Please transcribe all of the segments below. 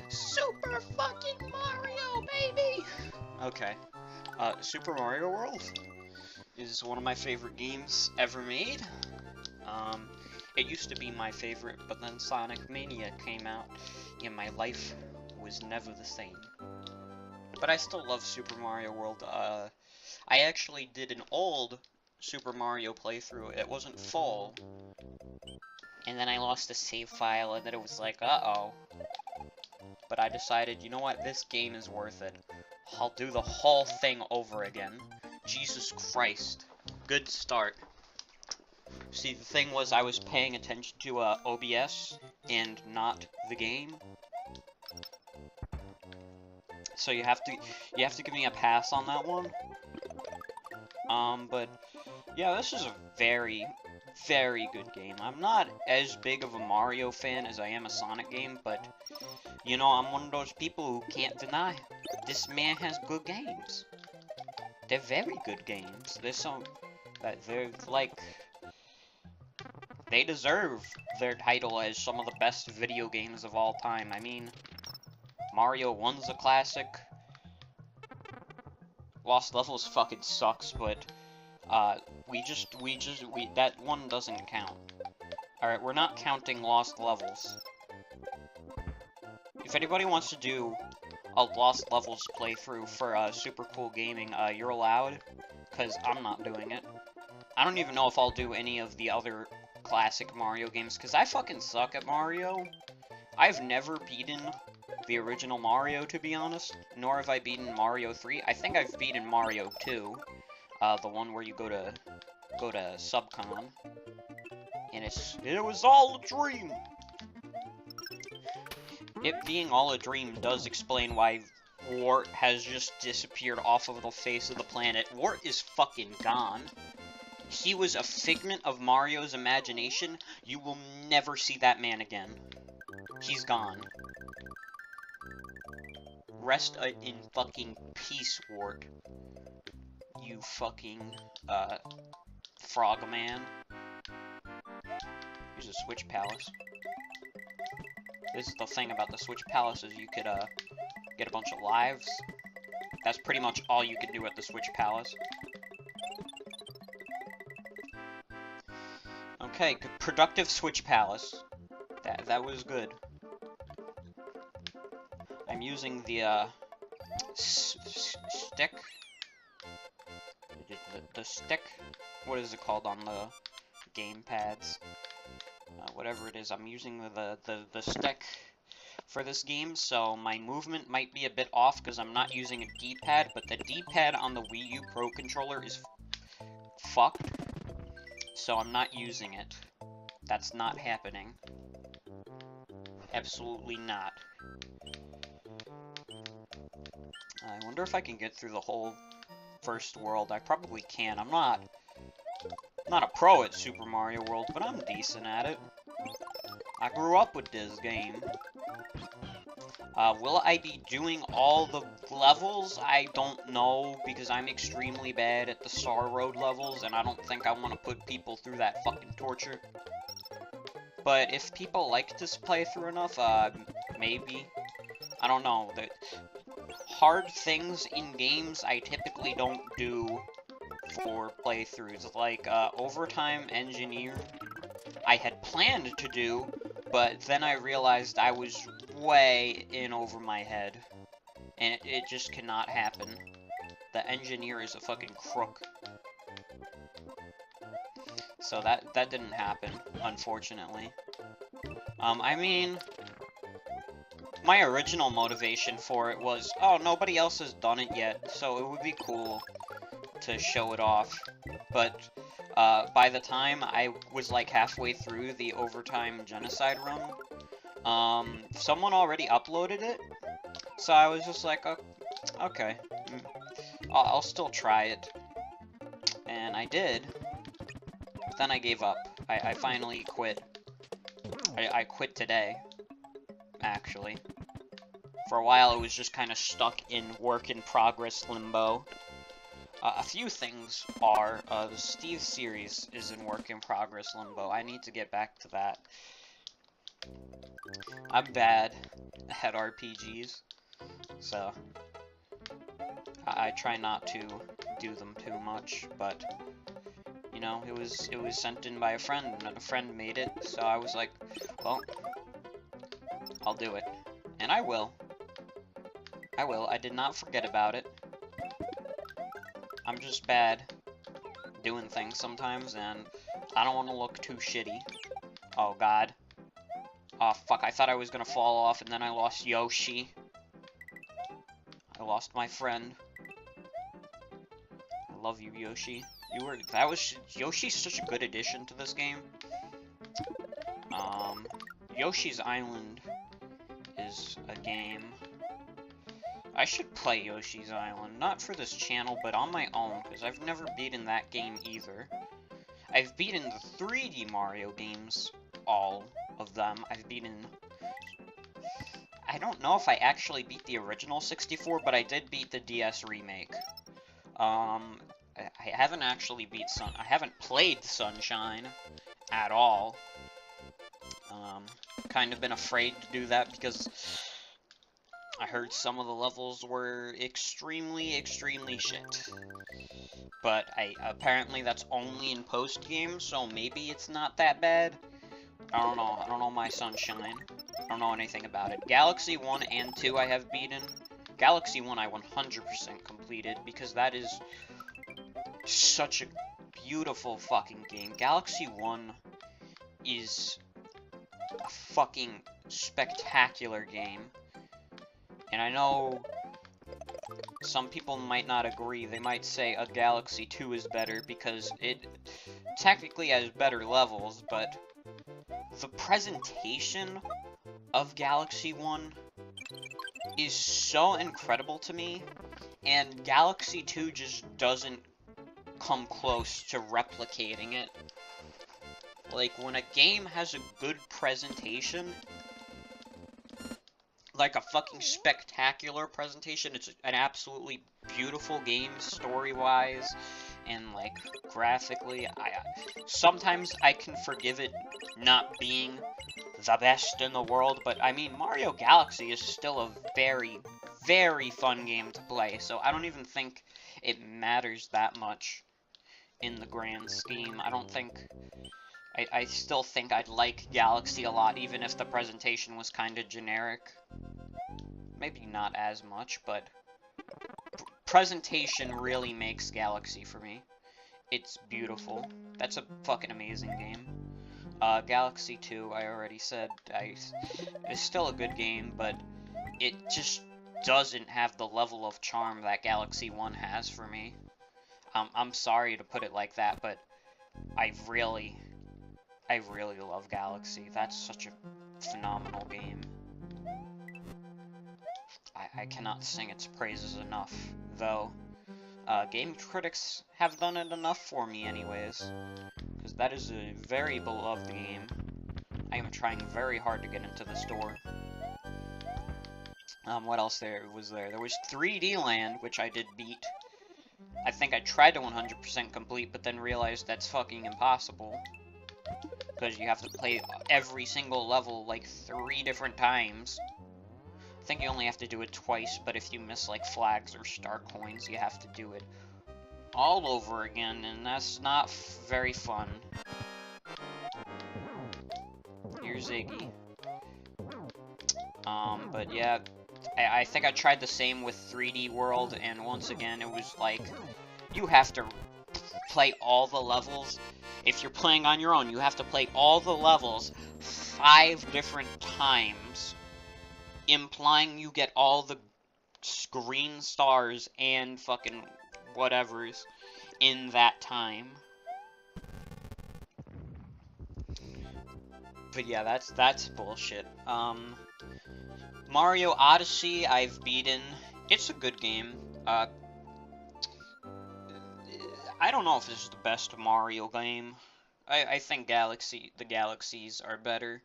Super fucking Mario, baby! Okay. Super Mario World is one of my favorite games ever made. It used to be my favorite, but then Sonic Mania came out, and my life was never the same. But I still love Super Mario World. I actually did an old Super Mario playthrough. It wasn't full. And then I lost the save file, and then it was like, uh-oh. But I decided, you know what, this game is worth it. I'll do the whole thing over again. Jesus Christ. Good start. See, the thing was, I was paying attention to OBS and not the game. So you have to give me a pass on that one. But yeah, this is a very, very good game. I'm not as big of a Mario fan as I am a Sonic game, but you know, I'm one of those people who can't deny this man has good games. They're very good games. There's some that they're like, they deserve their title as some of the best video games of all time. I mean, Mario 1's a classic. Lost Levels fucking sucks, but that one doesn't count. Alright, we're not counting Lost Levels. If anybody wants to do a Lost Levels playthrough for Super Cool Gaming, you're allowed, because I'm not doing it. I don't even know if I'll do any of the other classic Mario games, because I fucking suck at Mario. I've never beaten the original Mario, to be honest, nor have I beaten Mario 3. I think I've beaten Mario 2, the one where you go to Subcon, and it was all a dream. It being all a dream does explain why Wart has just disappeared off of the face of the planet. Wart is fucking gone. He was a figment of Mario's imagination. You will never see that man again. He's gone. Rest in fucking peace, Wart. You fucking, frog man. Here's a Switch Palace. This is the thing about the Switch Palace, is you could, get a bunch of lives. That's pretty much all you can do at the Switch Palace. Okay, productive Switch Palace. That was good. I'm using the, stick. The stick? What is it called on the game pads? Whatever it is, I'm using the stick for this game, so my movement might be a bit off because I'm not using a D-pad, but the D-pad on the Wii U Pro Controller is fucked, so I'm not using it. That's not happening. Absolutely not. I wonder if I can get through the whole first world. I probably can. I'm not a pro at Super Mario World, but I'm decent at it. I grew up with this game. Will I be doing all the levels? I don't know, because I'm extremely bad at the Star Road levels, and I don't think I want to put people through that fucking torture. But if people like this playthrough enough, maybe. I don't know. The hard things in games I typically don't do for playthroughs, like Overtime Engineer, I had planned to do, but then I realized I was way in over my head, and it just cannot happen. The engineer is a fucking crook. So that didn't happen, unfortunately. I mean, my original motivation for it was, oh, nobody else has done it yet, so it would be cool to show it off. But by the time I was like halfway through the Overtime Genocide run, someone already uploaded it, so I was just like, oh, okay, I'll still try it. And I did, but then I gave up. I finally quit. I quit today, actually. For a while, it was just kind of stuck in work-in-progress limbo. A few things are, the Steve series is in work-in-progress limbo. I need to get back to that. I'm bad at RPGs, so I try not to do them too much, but you know, it was sent in by a friend, and a friend made it, so I was like, well, I'll do it. And I will. I will. I did not forget about it. I'm just bad doing things sometimes, and I don't want to look too shitty. Oh, God. Oh, fuck. I thought I was gonna fall off, and then I lost Yoshi. I lost my friend. I love you, Yoshi. Yoshi's such a good addition to this game. Yoshi's Island is a game. I should play Yoshi's Island, not for this channel, but on my own, because I've never beaten that game either. I've beaten the 3D Mario games, all of them. I've beaten... I don't know if I actually beat the original 64, but I did beat the DS remake. I haven't actually I haven't played Sunshine at all. Kind of been afraid to do that because I heard some of the levels were extremely, extremely shit. But apparently that's only in post-game, so maybe it's not that bad. I don't know. I don't know my Sunshine. I don't know anything about it. Galaxy 1 and 2 I have beaten. Galaxy 1 I 100% completed, because that is such a beautiful fucking game. Galaxy 1 is a fucking spectacular game. And I know some people might not agree. They might say a Galaxy 2 is better because it technically has better levels, but the presentation of Galaxy 1 is so incredible to me, and Galaxy 2 just doesn't come close to replicating it. Like, when a game has a good presentation, like a fucking spectacular presentation, it's an absolutely beautiful game story-wise, and, like, graphically, sometimes I can forgive it not being the best in the world, but, I mean, Mario Galaxy is still a very, very fun game to play, so I don't even think it matters that much in the grand scheme. I don't think... I still think I'd like Galaxy a lot, even if the presentation was kind of generic. Maybe not as much, but presentation really makes Galaxy for me. It's beautiful. That's a fucking amazing game. Galaxy 2, I already said, it's still a good game, but it just doesn't have the level of charm that Galaxy 1 has for me. I'm sorry to put it like that, but I really love Galaxy. That's such a phenomenal game. I cannot sing its praises enough, though. Game critics have done it enough for me anyways, because that is a very beloved game. I am trying very hard to get into the store. What else was there? There was 3D Land, which I did beat. I think I tried to 100% complete, but then realized that's fucking impossible. Because you have to play every single level, like, 3 different times. I think you only have to do it twice, but if you miss, like, flags or star coins, you have to do it all over again, and that's not very fun. Here's Iggy. But yeah, I think I tried the same with 3D World, and once again, it was like, you have to play all the levels. If you're playing on your own, you have to play all the levels 5 different times, implying you get all the green stars and fucking whatevers in that time. But yeah, that's bullshit. Mario Odyssey, I've beaten. It's a good game. I don't know if this is the best Mario game. I think the Galaxies are better.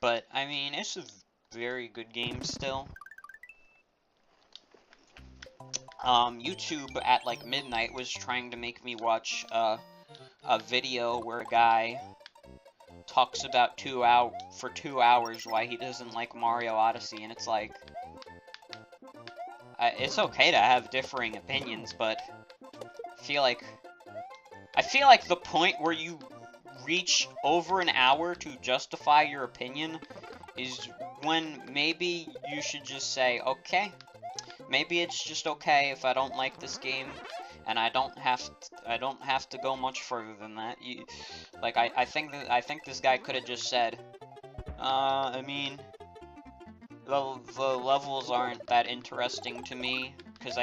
But, I mean, it's a very good game still. YouTube at, like, midnight was trying to make me watch a video where a guy talks about for 2 hours why he doesn't like Mario Odyssey, and it's like, it's okay to have differing opinions, but I feel like the point where you reach over an hour to justify your opinion is when maybe you should just say, okay, maybe it's just okay if I don't like this game, and I don't have to go much further than that. I think this guy could have just said, I mean, the levels aren't that interesting to me, because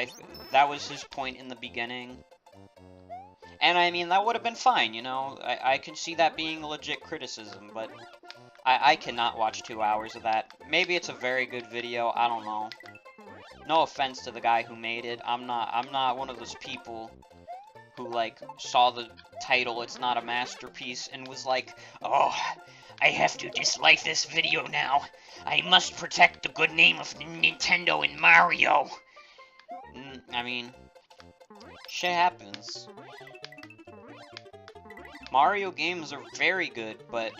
that was his point in the beginning. And I mean, that would have been fine, you know? I can see that being a legit criticism, but I cannot watch 2 hours of that. Maybe it's a very good video, I don't know. No offense to the guy who made it. I'm not one of those people who, like, saw the title, it's not a masterpiece, and was like, oh, I have to dislike this video now. I must protect the good name of Nintendo and Mario. I mean, shit happens. Mario games are very good, but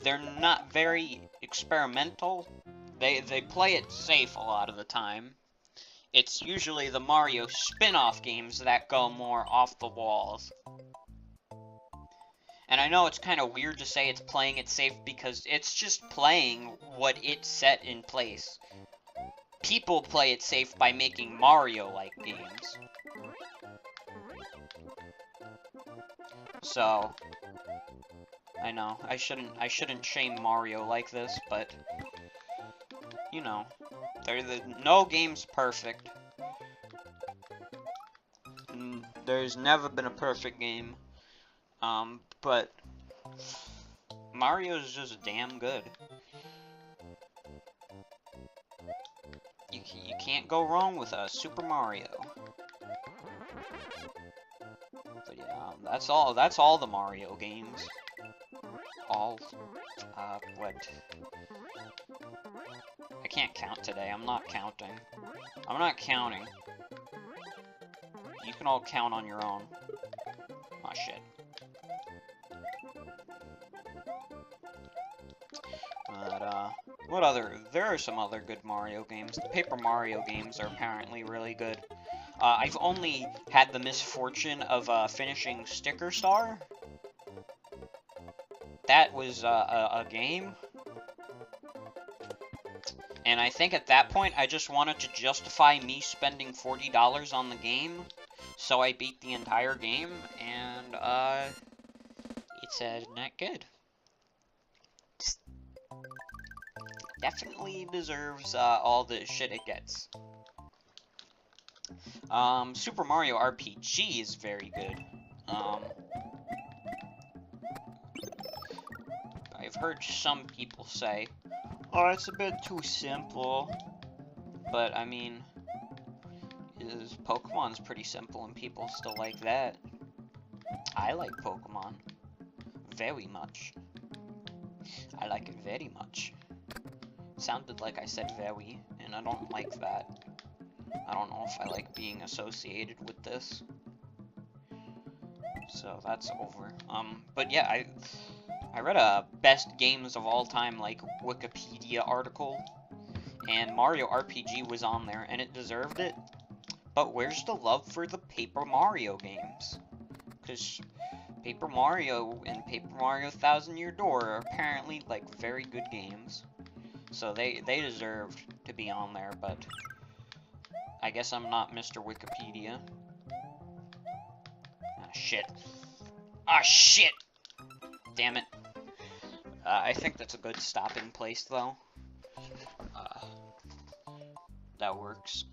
they're not very experimental. They play it safe a lot of the time. It's usually the Mario spin-off games that go more off the walls. And I know it's kind of weird to say it's playing it safe because it's just playing what it set in place. People play it safe by making Mario-like games. So, I know, I shouldn't shame Mario like this, but, you know, no game's perfect. There's never been a perfect game, but Mario's just damn good. You can't go wrong with Super Mario. But yeah, that's all the Mario games. What? I can't count today, I'm not counting. I'm not counting. You can all count on your own. Aw, shit. But, what other? There are some other good Mario games. The Paper Mario games are apparently really good. I've only had the misfortune of, finishing Sticker Star. That was, a game. And I think at that point, I just wanted to justify me spending $40 on the game. So I beat the entire game, and, it's, not good. Definitely deserves, all the shit it gets. Super Mario RPG is very good. I've heard some people say, oh, it's a bit too simple. But, I mean, Pokemon's pretty simple and people still like that. I like Pokemon. Very much. I like it very much. Sounded like I said very, and I don't like that. I don't know if I like being associated with this. So that's over. But yeah, I read a best games of all time, like, Wikipedia article, and Mario RPG was on there, and it deserved it. But where's the love for the Paper Mario games? Because Paper Mario and Paper Mario Thousand Year Door are apparently, like, very good games. So they deserved to be on there, but I guess I'm not Mr. Wikipedia. Ah, shit. Ah, shit! Damn it. I think that's a good stopping place, though. That works.